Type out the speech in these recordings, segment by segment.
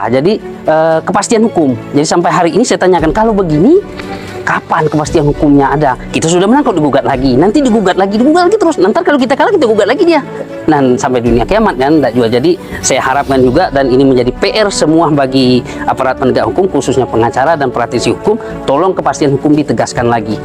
sah. Jadi kepastian hukum. Jadi sampai hari ini saya tanyakan, kalau begini kapan kepastian hukumnya ada? Kita sudah menang kok digugat lagi, nanti digugat lagi terus. Nanti kalau kita kalah kita gugat lagi dia. Dan sampai dunia kiamat kan, enggak juga. Jadi saya harapkan juga, dan ini menjadi PR semua bagi aparat penegak hukum, khususnya pengacara dan praktisi hukum, tolong kepastian hukum ditegaskan lagi.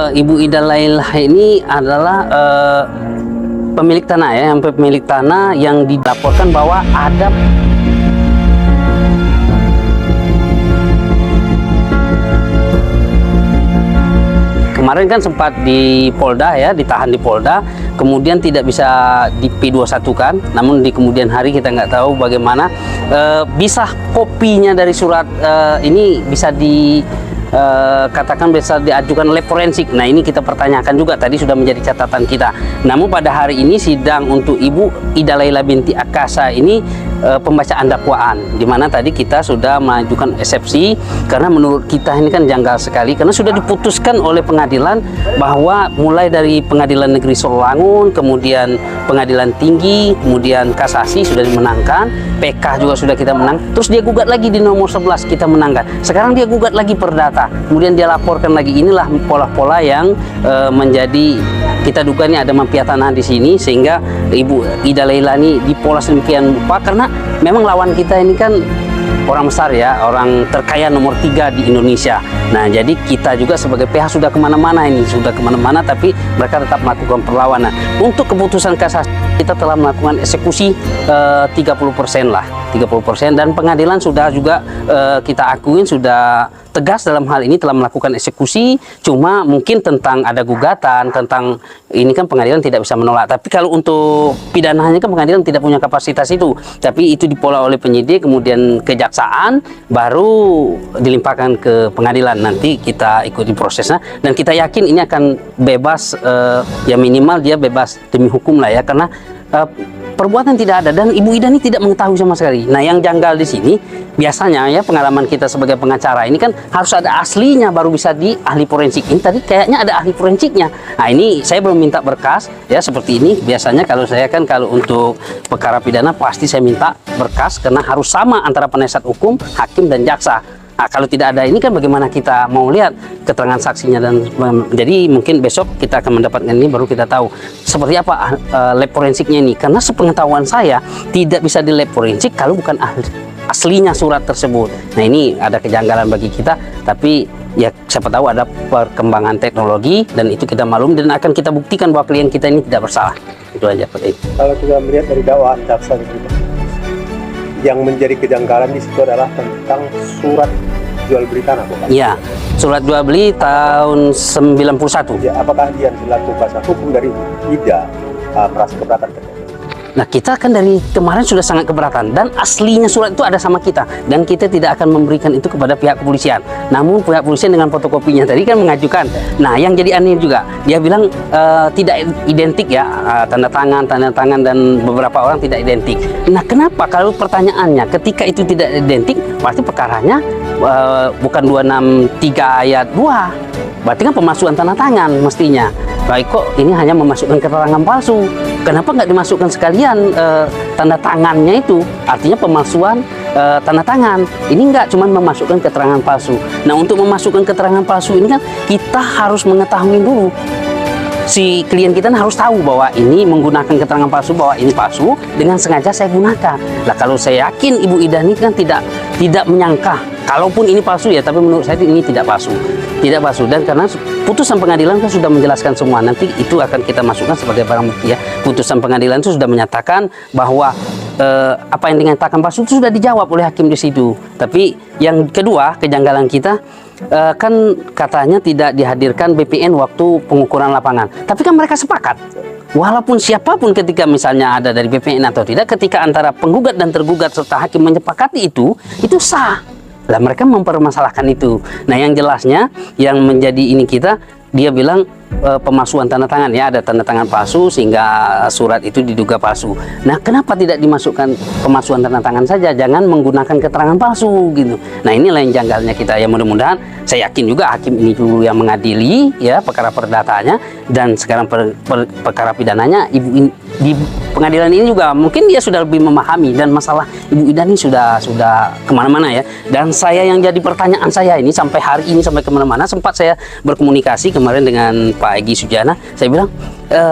Ibu Ida Lailah ini adalah pemilik tanah ya, pemilik tanah yang dilaporkan bahwa ada kemarin kan sempat di Polda ya, ditahan di Polda, kemudian tidak bisa di P21 kan, namun di kemudian hari kita nggak tahu bagaimana bisa kopinya dari surat ini bisa katakan bisa diajukan oleh forensik. Nah ini kita pertanyakan juga, tadi sudah menjadi catatan kita. Namun pada hari ini sidang untuk Ibu Ida Lailah binti Akasa ini pembacaan dakwaan, dimana tadi kita sudah mengajukan eksepsi karena menurut kita ini kan janggal sekali, karena sudah diputuskan oleh pengadilan bahwa mulai dari Pengadilan Negeri Sololangun, kemudian Pengadilan Tinggi, kemudian kasasi sudah dimenangkan, PK juga sudah kita menang, terus dia gugat lagi di nomor 11 kita menangkan, sekarang dia gugat lagi perdata, kemudian dia laporkan lagi. Inilah pola-pola yang menjadi kita duga ini ada mafia tanah di sini, sehingga Ibu Ida Lailah ini dipola sedemikian rupa, karena memang lawan kita ini kan orang besar ya, orang terkaya nomor 3 di Indonesia. Nah jadi kita juga sebagai pihak sudah kemana-mana ini, sudah kemana-mana, tapi mereka tetap melakukan perlawanan. Untuk keputusan kasasi kita telah melakukan eksekusi 30% lah, 30%, dan pengadilan sudah juga kita akuin sudah tegas dalam hal ini, telah melakukan eksekusi. Cuma mungkin tentang ada gugatan tentang ini kan pengadilan tidak bisa menolak, tapi kalau untuk pidananya kan pengadilan tidak punya kapasitas itu, tapi itu dipola oleh penyidik, kemudian kejaksaan, baru dilimpahkan ke pengadilan. Nanti kita ikuti prosesnya dan kita yakin ini akan bebas, ya minimal dia bebas demi hukum lah ya, karena perbuatan tidak ada dan Ibu Ida ini tidak mengetahui sama sekali. Nah yang janggal di sini biasanya ya, pengalaman kita sebagai pengacara ini kan harus ada aslinya baru bisa di ahli forensik. Ini tadi kayaknya ada ahli forensiknya. Nah ini saya belum minta berkas ya, seperti ini biasanya kalau saya kan, kalau untuk perkara pidana pasti saya minta berkas karena harus sama antara penasihat hukum, hakim dan jaksa. Nah, kalau tidak ada ini kan bagaimana kita mau lihat keterangan saksinya, dan jadi mungkin besok kita akan mendapatkan ini, baru kita tahu seperti apa lab forensiknya ini, karena sepengetahuan saya tidak bisa di lab forensik kalau bukan aslinya surat tersebut. Nah ini ada kejanggalan bagi kita, tapi ya siapa tahu ada perkembangan teknologi dan itu kita maklum, dan akan kita buktikan bahwa klien kita ini tidak bersalah. Itu aja Pak. Kalau kita melihat dari dakwaan jaksa itu, yang menjadi kejanggalan di situ adalah tentang surat jual beli tanah, bukan? Iya, surat jual beli tahun 91. Ya, apakah dia selaku kuasa hukum dari Ida merasa keberatan terkait? Nah kita kan dari kemarin sudah sangat keberatan, dan aslinya surat itu ada sama kita, dan kita tidak akan memberikan itu kepada pihak kepolisian. Namun pihak kepolisian dengan fotokopinya tadi kan mengajukan. Nah yang jadi aneh juga, dia bilang tidak identik ya, tanda tangan dan beberapa orang tidak identik. Nah kenapa? Kalau pertanyaannya ketika itu tidak identik, pasti perkaranya bukan 263 ayat 2, berarti kan pemalsuan tanda tangan mestinya. Baik, kok ini hanya memasukkan keterangan palsu? Kenapa nggak dimasukkan sekalian tanda tangannya itu? Artinya pemalsuan tanda tangan. Ini nggak cuma memasukkan keterangan palsu. Nah untuk memasukkan keterangan palsu ini kan kita harus mengetahui dulu, si klien kita harus tahu bahwa ini menggunakan keterangan palsu, bahwa ini palsu dengan sengaja saya gunakan. Nah kalau saya yakin Ibu Ida ini kan tidak menyangka kalaupun ini palsu ya, tapi menurut saya ini tidak palsu, dan karena putusan pengadilan kan sudah menjelaskan semua, nanti itu akan kita masukkan sebagai barang bukti ya. Putusan pengadilan itu sudah menyatakan bahwa apa yang dinyatakan palsu itu sudah dijawab oleh hakim di situ. Tapi yang kedua, kejanggalan kita kan katanya tidak dihadirkan BPN waktu pengukuran lapangan, tapi kan mereka sepakat walaupun siapapun ketika misalnya ada dari BPN atau tidak, ketika antara penggugat dan tergugat serta hakim menyepakati itu sah. Lah mereka mempermasalahkan itu. Nah yang jelasnya yang menjadi ini kita, dia bilang pemalsuan tanda tangan ya, ada tanda tangan palsu sehingga surat itu diduga palsu. Nah, kenapa tidak dimasukkan pemalsuan tanda tangan saja, jangan menggunakan keterangan palsu gitu. Nah, inilah yang janggalnya kita ya. Mudah-mudahan saya yakin juga hakim ini dulu yang mengadili ya perkara perdatanya, dan sekarang perkara pidananya di pengadilan ini juga mungkin dia sudah lebih memahami, dan masalah Ibu Ida ini sudah kemana-mana ya. Dan saya yang jadi pertanyaan saya ini sampai hari ini, sampai kemana-mana, sempat saya berkomunikasi kemarin dengan Pak Egy Sujana. Saya bilang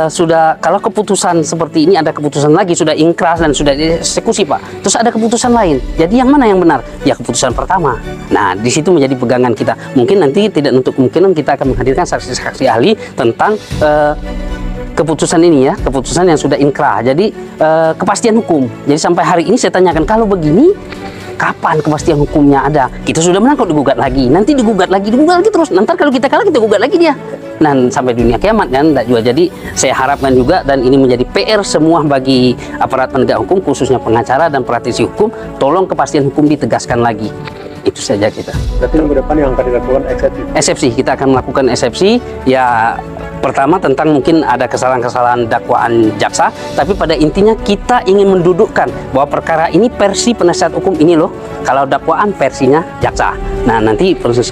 sudah, kalau keputusan seperti ini, ada keputusan lagi, sudah ingkrah dan sudah dieksekusi Pak, terus ada keputusan lain, jadi yang mana yang benar? Ya keputusan pertama. Nah, di situ menjadi pegangan kita. Mungkin nanti tidak untuk kemungkinan kita akan menghadirkan saksi-saksi ahli tentang keputusan ini ya, keputusan yang sudah inkrah. Jadi kepastian hukum. Jadi sampai hari ini saya tanyakan, kalau begini kapan kepastian hukumnya ada? Kita sudah menang kok digugat lagi, nanti digugat lagi terus. Nanti kalau kita kalah kita gugat lagi dia. Nah, sampai dunia kiamat kan enggak juga. Jadi saya harapkan juga, dan ini menjadi PR semua bagi aparat penegak hukum, khususnya pengacara dan praktisi hukum, tolong kepastian hukum ditegaskan lagi. Itu saja kita. Berarti minggu depan yang akan dilakukan eksepsi? Eksepsi, kita akan melakukan eksepsi ya. Pertama tentang mungkin ada kesalahan-kesalahan dakwaan jaksa, tapi pada intinya kita ingin mendudukkan bahwa perkara ini versi penasihat hukum ini loh, kalau dakwaan versinya jaksa. Nah, nanti proses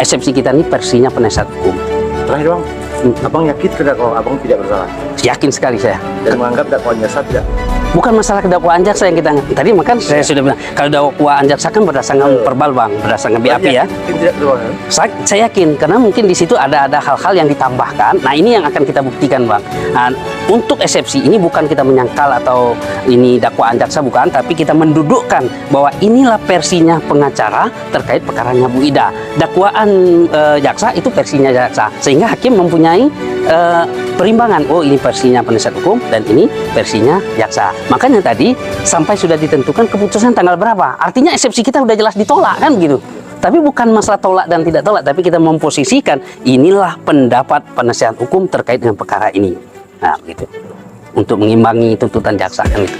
eksepsi kita ini versinya penasihat hukum. Terakhir Bang, Abang yakin tidak kalau Abang tidak bersalah? Yakin sekali saya. Dan menganggap dakwaan jaksa tidak? Bukan masalah dakwaan jaksa yang kita tadi makan saya sudah bilang, kalau dakwaan jaksa kan berdasarkan verbal Bang, berdasarkan BAP ya. Tidak bersalah. Saya yakin, karena mungkin di situ ada hal-hal yang ditambahkan. Nah, ini yang akan kita buktikan Bang. Nah, untuk eksepsi ini bukan kita menyangkal atau ini dakwaan jaksa, bukan, tapi kita mendudukkan bahwa inilah versinya pengacara terkait perkaranya Bu Ida. Dakwaan jaksa itu versinya jaksa, sehingga hakim mempunyai perimbangan. Oh, ini versinya penasihat hukum dan ini versinya jaksa. Makanya tadi sampai sudah ditentukan keputusan tanggal berapa. Artinya eksepsi kita udah jelas ditolak kan gitu. Tapi bukan masalah tolak dan tidak tolak, tapi kita memposisikan inilah pendapat penasihat hukum terkait dengan perkara ini. Nah, begitu. Untuk mengimbangi tuntutan jaksa kan gitu.